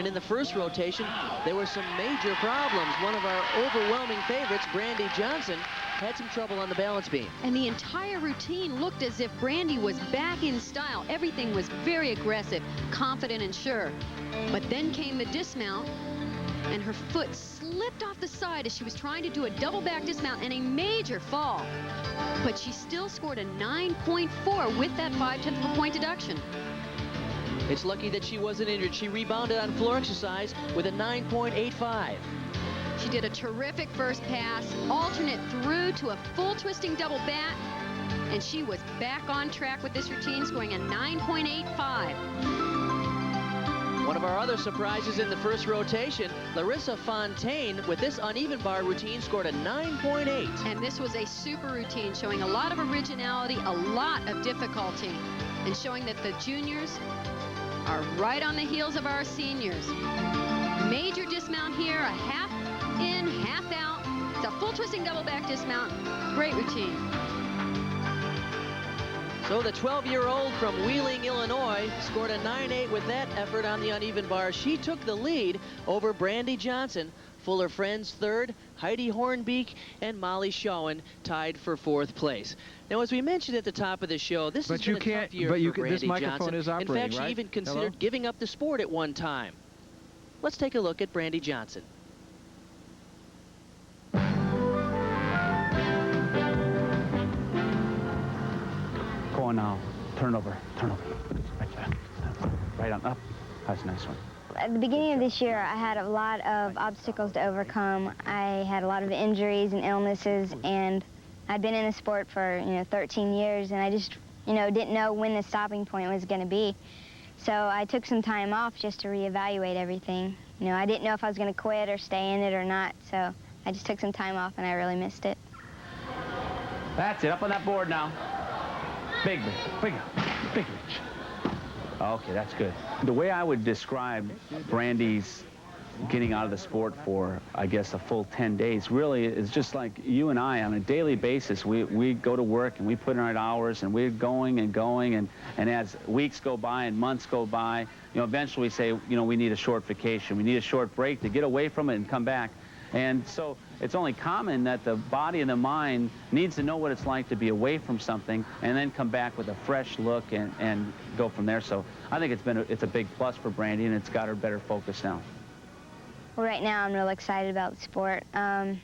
and in the first rotation, there were some major problems. One of our overwhelming favorites, Brandy Johnson, had some trouble on the balance beam. And the entire routine looked as if Brandy was back in style. Everything was very aggressive, confident and sure. But then came the dismount, and her foot slipped off the side as she was trying to do a double back dismount and a major fall. But she still scored a 9.4 with that 5/10 of a point deduction. It's lucky that she wasn't injured. She rebounded on floor exercise with a 9.85. She did a terrific first pass, alternate through to a full twisting double back, and she was back on track with this routine, scoring a 9.85. One of our other surprises in the first rotation, Larissa Fontaine, with this uneven bar routine, scored a 9.8. And this was a super routine, showing a lot of originality, a lot of difficulty, and showing that the juniors are right on the heels of our seniors. Major dismount here, a half in, half out. It's a full twisting double back dismount. Great routine. So the 12-year-old from Wheeling, Illinois, scored a 9.8 with that effort on the uneven bar. She took the lead over Brandy Johnson. Fuller Friends third, Heidi Hornbeek and Molly Shawen tied for fourth place. Now, as we mentioned at the top of the show, this has been a tough year for Brandy this microphone Johnson. is operating, in fact, she right? even considered giving up the sport at one time. Let's take a look at Brandy Johnson. Go on now. Turn over. Turn over. Right there. Right on. Up. That's a nice one. At the beginning of this year, I had a lot of obstacles to overcome. I had a lot of injuries and illnesses, and I'd been in the sport for, 13 years, and I just, didn't know when the stopping point was going to be. So I took some time off just to reevaluate everything. I didn't know if I was going to quit or stay in it or not, so I just took some time off, and I really missed it. That's it. Up on that board now. Big reach. Okay, that's good. The way I would describe Brandy's getting out of the sport for, I guess, a full 10 days really is just like you and I on a daily basis. We go to work and we put in our hours and we're going and going, and as weeks go by and months go by, eventually we say, we need a short vacation. We need a short break to get away from it and come back. And so it's only common that the body and the mind needs to know what it's like to be away from something and then come back with a fresh look and go from there. So I think it's a big plus for Brandy, and it's got her better focus now. Well, right now I'm real excited about the sport. I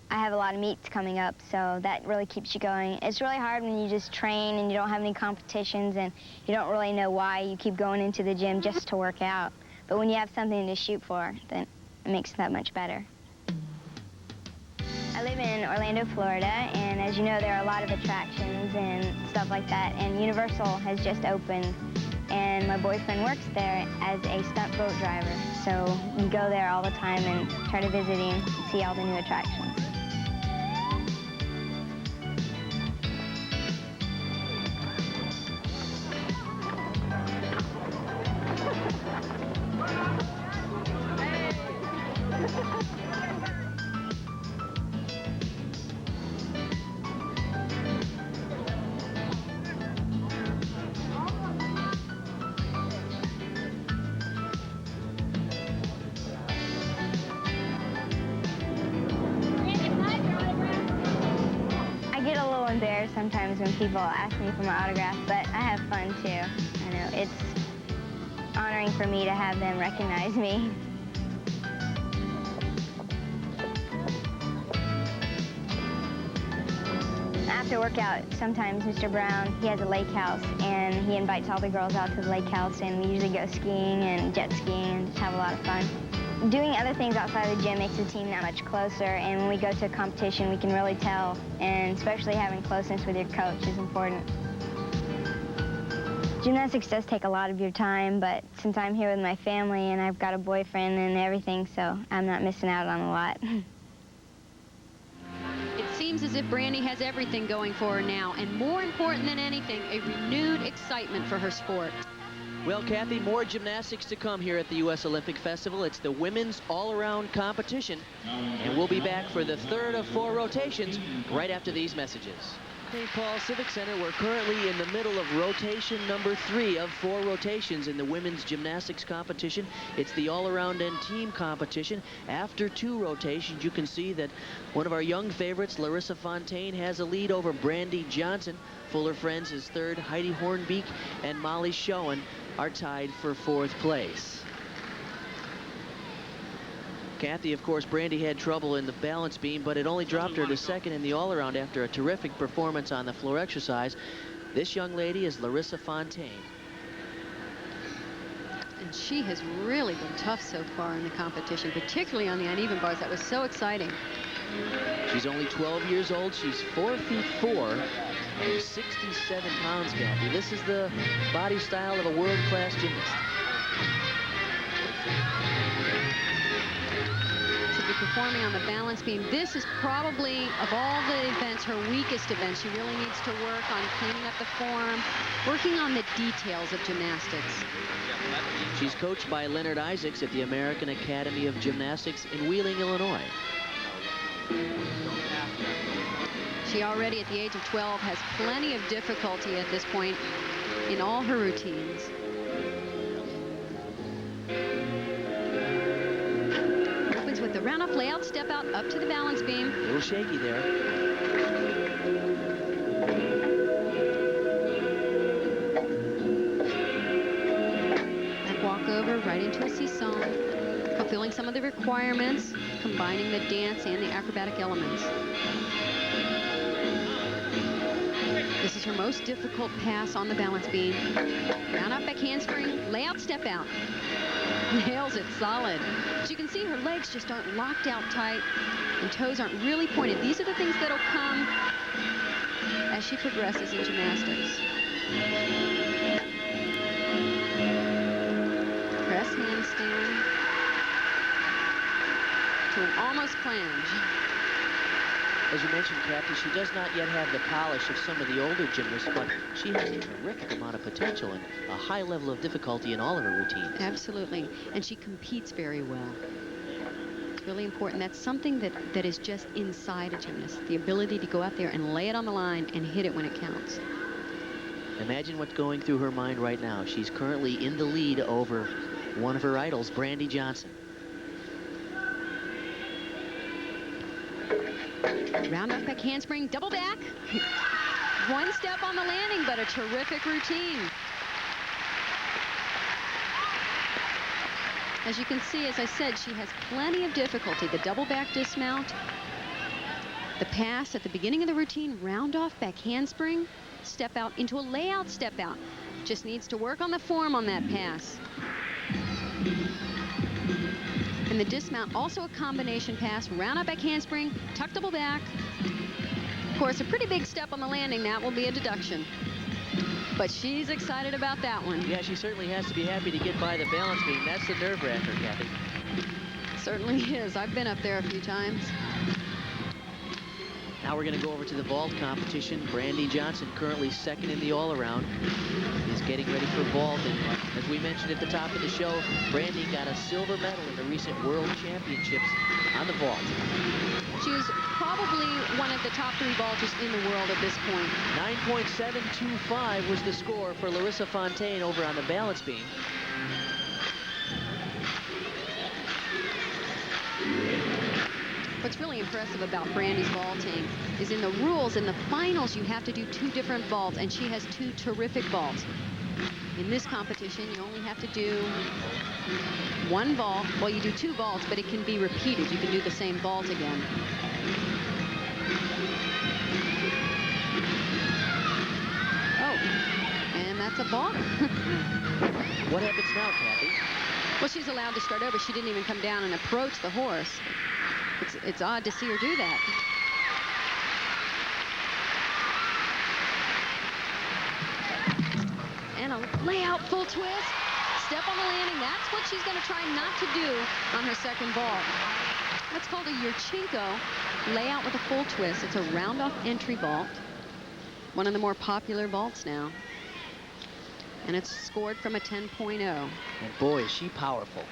have a lot of meets coming up, so that really keeps you going. It's really hard when you just train and you don't have any competitions and you don't really know why you keep going into the gym just to work out. But when you have something to shoot for, then it makes it that much better. I live in Orlando, Florida, and as you know, there are a lot of attractions and stuff like that, and Universal has just opened, and my boyfriend works there as a stunt boat driver, so we go there all the time and try to visit him and see all the new attractions. Embarrassed sometimes when people ask me for my autograph, but I have fun too. I know it's honoring for me to have them recognize me. After workout, sometimes Mr. Brown, he has a lake house, and he invites all the girls out to the lake house, and we usually go skiing and jet skiing and just have a lot of fun. Doing other things outside of the gym makes the team that much closer, and when we go to a competition, we can really tell, and especially having closeness with your coach is important. Gymnastics does take a lot of your time, but since I'm here with my family and I've got a boyfriend and everything, so I'm not missing out on a lot. It seems as if Brandy has everything going for her now, and more important than anything, a renewed excitement for her sport. Well, Kathy, more gymnastics to come here at the U.S. Olympic Festival. It's the women's all-around competition, and we'll be back for the third of 4 rotations right after these messages. St. Paul Civic Center, we're currently in the middle of rotation number 3 of 4 rotations in the women's gymnastics competition. It's the all-around and team competition. After 2 rotations, you can see that one of our young favorites, Larissa Fontaine, has a lead over Brandy Johnson. Fuller Friends is 3rd. Heidi Hornbeek and Molly Schoen are tied for 4th place. Kathy, of course, Brandy had trouble in the balance beam, but it only dropped her to 2nd in the all-around after a terrific performance on the floor exercise. This young lady is Larissa Fontaine. And she has really been tough so far in the competition, particularly on the uneven bars. That was so exciting. She's only 12 years old. She's 4 feet 4 and 67 pounds, Kathy. This is the body style of a world-class gymnast. Performing on the balance beam. This is probably, of all the events, her weakest event. She really needs to work on cleaning up the form, working on the details of gymnastics. She's coached by Leonard Isaacs at the American Academy of Gymnastics in Wheeling, Illinois. She already, at the age of 12, has plenty of difficulty at this point in all her routines. With the round off layout step out up to the balance beam. A little shaky there. That walk over right into a seesaw, fulfilling some of the requirements, combining the dance and the acrobatic elements. This is her most difficult pass on the balance beam. Round off back handspring, layout step out. Nails it solid. As you can see, her legs just aren't locked out tight and toes aren't really pointed. These are the things that'll come as she progresses in gymnastics. Press handstand to an almost plunge. As you mentioned, Kathy, she does not yet have the polish of some of the older gymnasts, but she has a terrific amount of potential and a high level of difficulty in all of her routines. Absolutely. And she competes very well. It's really important. That's something that is just inside a gymnast, the ability to go out there and lay it on the line and hit it when it counts. Imagine what's going through her mind right now. She's currently in the lead over one of her idols, Brandy Johnson. Round off back handspring, double back. One step on the landing, but a terrific routine. As you can see, as I said, she has plenty of difficulty. The double back dismount, the pass at the beginning of the routine, round off back handspring, step out into a layout step out. Just needs to work on the form on that pass. And the dismount, also a combination pass, round up back handspring, tuck double back. Of course, a pretty big step on the landing. That will be a deduction. But she's excited about that one. Yeah, she certainly has to be happy to get by the balance beam. That's the nerve-wracker, Kathy. Certainly is. I've been up there a few times. Now we're going to go over to the vault competition. Brandy Johnson, currently 2nd in the all-around, is getting ready for vault. And as we mentioned at the top of the show, Brandy got a silver medal in the recent World Championships on the vault. She was probably one of the top 3 vaulters in the world at this point. 9.725 was the score for Larissa Fontaine over on the balance beam. What's really impressive about Brandy's vaulting is in the rules, in the finals, you have to do 2 different vaults, and she has 2 terrific vaults. In this competition, you only have to do 1 vault. Well, you do 2 vaults, but it can be repeated. You can do the same vault again. Oh, and that's a vault. What happens now, Kathy? Well, she's allowed to start over. She didn't even come down and approach the horse. It's odd to see her do that. And a layout full twist. Step on the landing. That's what she's going to try not to do on her second vault. That's called a Yurchenko layout with a full twist. It's a round-off entry vault. One of the more popular vaults now. And it's scored from a 10.0. And boy, is she powerful.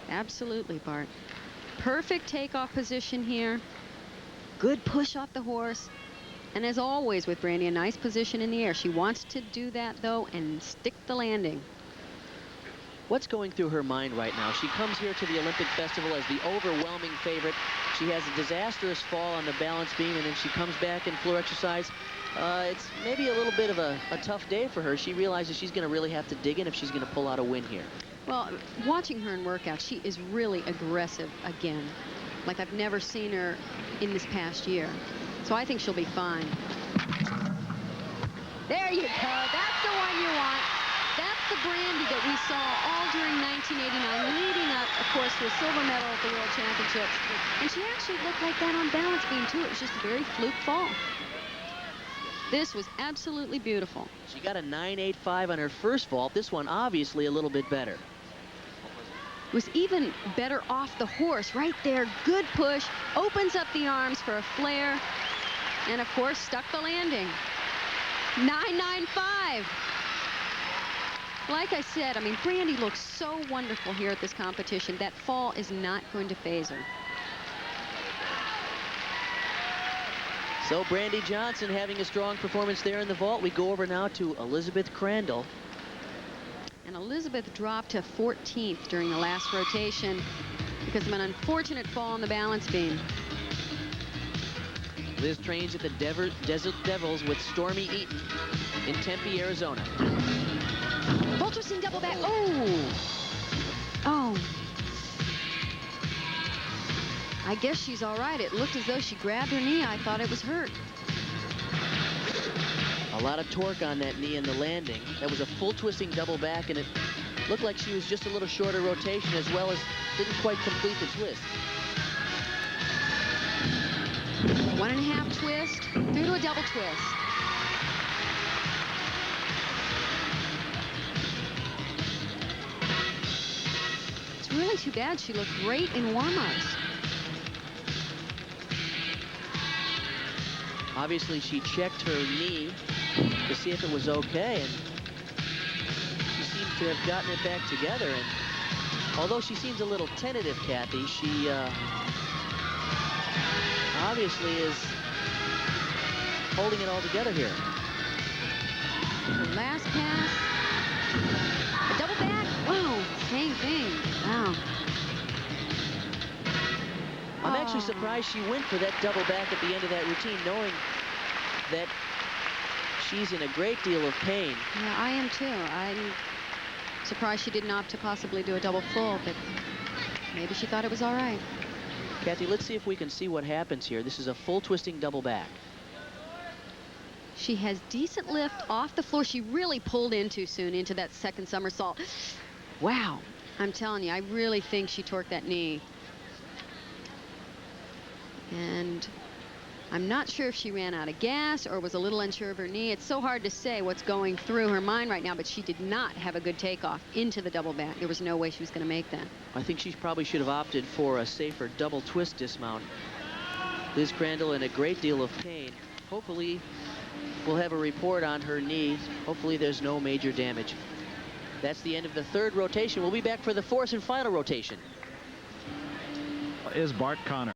Absolutely, Bart. Perfect takeoff position here. Good push off the horse. And as always with Brandy, a nice position in the air. She wants to do that, though, and stick the landing. What's going through her mind right now? She comes here to the Olympic Festival as the overwhelming favorite. She has a disastrous fall on the balance beam, and then she comes back in floor exercise. It's maybe a little bit of a tough day for her. She realizes she's going to really have to dig in if she's going to pull out a win here. Well, watching her in workouts, she is really aggressive again, like I've never seen her in this past year. So I think she'll be fine. There you go. That's the one you want. That's the Brandy that we saw all during 1989, leading up, of course, to a silver medal at the World Championships. And she actually looked like that on balance beam, too. It was just a very fluke fall. This was absolutely beautiful. She got a 9.85 on her first vault. This one, obviously, a little bit better. Was even better off the horse right there. Good push, opens up the arms for a flare, and, of course, stuck the landing. 9.95. Like I said, I mean, Brandy looks so wonderful here at this competition. That fall is not going to faze her. So Brandy Johnson having a strong performance there in the vault. We go over now to Elizabeth Crandall. And Elizabeth dropped to 14th during the last rotation because of an unfortunate fall on the balance beam. Liz trains at the Desert Devils with Stormy Eaton in Tempe, Arizona. Full twisting double back. Oh! Oh. I guess she's all right. It looked as though she grabbed her knee. I thought it was hurt. A lot of torque on that knee in the landing. That was a full twisting double back, and it looked like she was just a little shorter rotation, as well as didn't quite complete the twist. 1.5 twist through to a double twist. It's really too bad. She looked great in warm-ups. Obviously, she checked her knee to see if it was okay, and she seems to have gotten it back together. And although she seems a little tentative, Kathy, she obviously is holding it all together here. The last pass. A double back. Whoa, same thing. Wow. I'm actually surprised she went for that double back at the end of that routine, knowing that she's in a great deal of pain. Yeah, I am too. I'm surprised she didn't opt to possibly do a double full, but maybe she thought it was all right. Kathy, let's see if we can see what happens here. This is a full twisting double back. She has decent lift off the floor. She really pulled in too soon into that second somersault. Wow. I'm telling you, I really think she torqued that knee. And I'm not sure if she ran out of gas or was a little unsure of her knee. It's so hard to say what's going through her mind right now, but she did not have a good takeoff into the double back. There was no way she was going to make that. I think she probably should have opted for a safer double twist dismount. Liz Crandall in a great deal of pain. Hopefully we'll have a report on her knee. Hopefully there's no major damage. That's the end of the third rotation. We'll be back for the fourth and final rotation. Is Bart Connor.